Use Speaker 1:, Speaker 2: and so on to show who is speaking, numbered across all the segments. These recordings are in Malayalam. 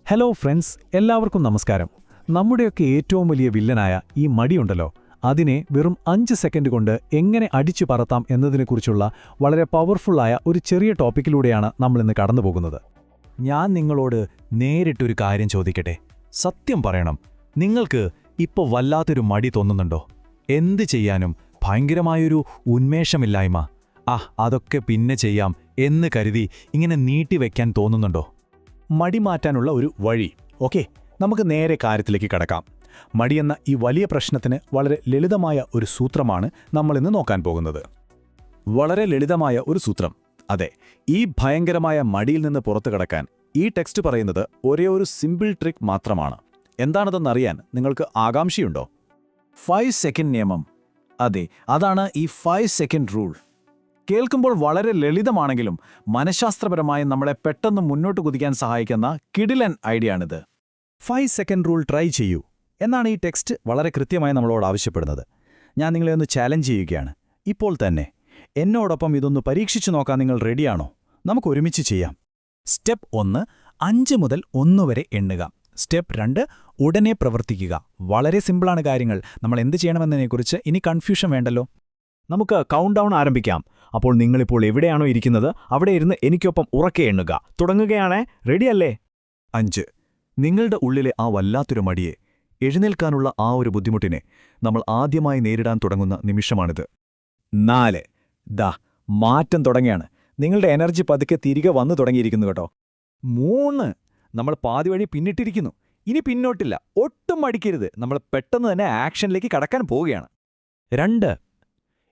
Speaker 1: ഹലോ ഫ്രണ്ട്സ്, എല്ലാവർക്കും നമസ്കാരം. നമ്മുടെയൊക്കെ ഏറ്റവും വലിയ വില്ലനായ ഈ മടിയുണ്ടല്ലോ, അതിനെ വെറും 5 സെക്കൻഡ് കൊണ്ട് എങ്ങനെ അടിച്ചു പറത്താം എന്നതിനെക്കുറിച്ചുള്ള വളരെ പവർഫുള്ളായ ഒരു ചെറിയ ടോപ്പിക്കിലൂടെയാണ് നമ്മളിന്ന് കടന്നുപോകുന്നത്.
Speaker 2: ഞാൻ നിങ്ങളോട് നേരിട്ടൊരു കാര്യം ചോദിക്കട്ടെ. സത്യം പറയണം, നിങ്ങൾക്ക് ഇപ്പോൾ വല്ലാത്തൊരു മടി തോന്നുന്നുണ്ടോ? എന്ത് ചെയ്യാനും ഭയങ്കരമായൊരു ഉന്മേഷമില്ലായ്മ, അതൊക്കെ പിന്നെ ചെയ്യാം എന്ന് കരുതി ഇങ്ങനെ നീട്ടിവെക്കാൻ തോന്നുന്നുണ്ടോ?
Speaker 3: മടി മാറ്റാനുള്ള ഒരു വഴി. ഓക്കെ, നമുക്ക് നേരെ കാര്യത്തിലേക്ക് കടക്കാം. മടിയെന്ന ഈ വലിയ പ്രശ്നത്തിന് വളരെ ലളിതമായ ഒരു സൂത്രമാണ് നമ്മളിന്ന് നോക്കാൻ പോകുന്നത്. വളരെ ലളിതമായ ഒരു സൂത്രം. അതെ, ഈ ഭയങ്കരമായ മടിയിൽ നിന്ന് പുറത്തു കടക്കാൻ ഈ ടെക്സ്റ്റ് പറയുന്നത് ഒരേ ഒരു സിമ്പിൾ ട്രിക്ക് മാത്രമാണ്. എന്താണതെന്നറിയാൻ നിങ്ങൾക്ക് ആകാംക്ഷയുണ്ടോ? 5 സെക്കൻഡ് നിയമം. അതെ, അതാണ് ഈ 5 സെക്കൻഡ് റൂൾ. കേൾക്കുമ്പോൾ വളരെ ലളിതമാണെങ്കിലും മനഃശാസ്ത്രപരമായി നമ്മളെ പെട്ടെന്ന് മുന്നോട്ട് കുതിക്കാൻ സഹായിക്കുന്ന കിടിലൻ ഐഡിയയാണിത്.
Speaker 1: 5 സെക്കൻഡ് റൂൾ ട്രൈ ചെയ്യൂ എന്നാണ് ഈ ടെക്സ്റ്റ് വളരെ കൃത്യമായി നമ്മളോട് ആവശ്യപ്പെടുന്നത്. ഞാൻ നിങ്ങളെ ഒന്ന് ചാലഞ്ച് ചെയ്യുകയാണ്. ഇപ്പോൾ തന്നെ എന്നോടൊപ്പം ഇതൊന്ന് പരീക്ഷിച്ചു നോക്കാൻ നിങ്ങൾ റെഡിയാണോ? നമുക്ക് ഒരുമിച്ച് ചെയ്യാം. സ്റ്റെപ്പ് 1, 5 മുതൽ 1 വരെ എണ്ണുക. സ്റ്റെപ്പ് 2, ഉടനെ പ്രവർത്തിക്കുക. വളരെ സിമ്പിളാണ് കാര്യങ്ങൾ. നമ്മൾ എന്ത് ചെയ്യണമെന്നതിനെക്കുറിച്ച് ഇനി കൺഫ്യൂഷൻ വേണ്ടല്ലോ. നമുക്ക് കൗണ്ട് ഡൗൺ ആരംഭിക്കാം. അപ്പോൾ നിങ്ങളിപ്പോൾ എവിടെയാണോ ഇരിക്കുന്നത് അവിടെ ഇരുന്ന് എനിക്കൊപ്പം ഉറക്കെ എണ്ണുക. തുടങ്ങുകയാണേ. റെഡിയല്ലേ?
Speaker 2: 5. നിങ്ങളുടെ ഉള്ളിലെ ആ വല്ലാത്തൊരു മടിയെ, എഴുന്നേൽക്കാനുള്ള ആ ഒരു ബുദ്ധിമുട്ടിനെ നമ്മൾ ആദ്യമായി നേരിടാൻ തുടങ്ങുന്ന നിമിഷമാണിത്.
Speaker 1: 4. മാറ്റം തുടങ്ങിയാണ്. നിങ്ങളുടെ എനർജി പതുക്കെ തിരികെ വന്നു തുടങ്ങിയിരിക്കുന്നു കേട്ടോ.
Speaker 3: 3. നമ്മൾ പാതി വഴി പിന്നിട്ടിരിക്കുന്നു. ഇനി പിന്നോട്ടില്ല. ഒട്ടും മടിക്കരുത്. നമ്മൾ പെട്ടെന്ന് തന്നെ ആക്ഷനിലേക്ക് കടക്കാൻ പോവുകയാണ്.
Speaker 1: 2.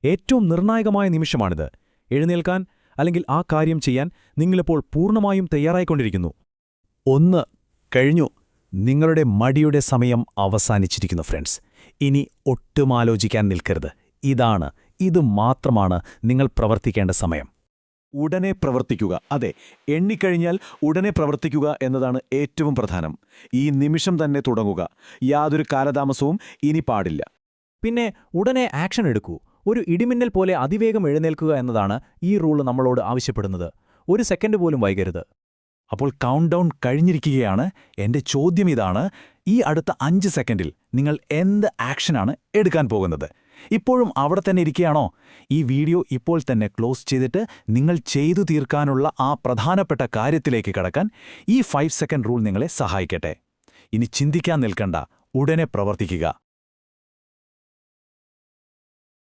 Speaker 1: ഏറ്റവും നിർണായകമായ നിമിഷമാണിത്. എഴുന്നേൽക്കാൻ അല്ലെങ്കിൽ ആ കാര്യം ചെയ്യാൻ നിങ്ങളിപ്പോൾ പൂർണ്ണമായും തയ്യാറായിക്കൊണ്ടിരിക്കുന്നു. 1 കഴിഞ്ഞു. നിങ്ങളുടെ മടിയുടെ സമയം അവസാനിച്ചിരിക്കുന്നു ഫ്രണ്ട്സ്. ഇനി ഒട്ടും ആലോചിക്കാൻ നിൽക്കരുത്. ഇത് മാത്രമാണ് നിങ്ങൾ പ്രവർത്തിക്കേണ്ട സമയം.
Speaker 3: ഉടനെ പ്രവർത്തിക്കുക. അതെ, എണ്ണിക്കഴിഞ്ഞാൽ ഉടനെ പ്രവർത്തിക്കുക എന്നതാണ് ഏറ്റവും പ്രധാനം. ഈ നിമിഷം തന്നെ തുടങ്ങുക. യാതൊരു കാലതാമസവും ഇനി പാടില്ല.
Speaker 1: പിന്നെ ഉടനെ ആക്ഷൻ എടുക്കൂ. ഒരു ഇടിമിന്നൽ പോലെ അതിവേഗം എഴുന്നേൽക്കുക എന്നതാണ് ഈ റൂൾ നമ്മളോട് ആവശ്യപ്പെടുന്നത്. 1 സെക്കൻഡ് പോലും വൈകരുത്.
Speaker 3: അപ്പോൾ കൗണ്ട് ഡൗൺ കഴിഞ്ഞിരിക്കുകയാണ്. എൻ്റെ ചോദ്യം ഇതാണ്: ഈ അടുത്ത 5 സെക്കൻഡിൽ നിങ്ങൾ എന്ത് ആക്ഷനാണ് എടുക്കാൻ പോകുന്നത്? ഇപ്പോഴും അവിടെ തന്നെ ഇരിക്കുകയാണോ? ഈ വീഡിയോ ഇപ്പോൾ തന്നെ ക്ലോസ് ചെയ്തിട്ട് നിങ്ങൾ ചെയ്തു തീർക്കാനുള്ള ആ പ്രധാനപ്പെട്ട കാര്യത്തിലേക്ക് കടക്കാൻ ഈ 5 സെക്കൻഡ് റൂൾ നിങ്ങളെ സഹായിക്കട്ടെ. ഇനി ചിന്തിക്കാൻ നിൽക്കണ്ട, ഉടനെ പ്രവർത്തിക്കുക.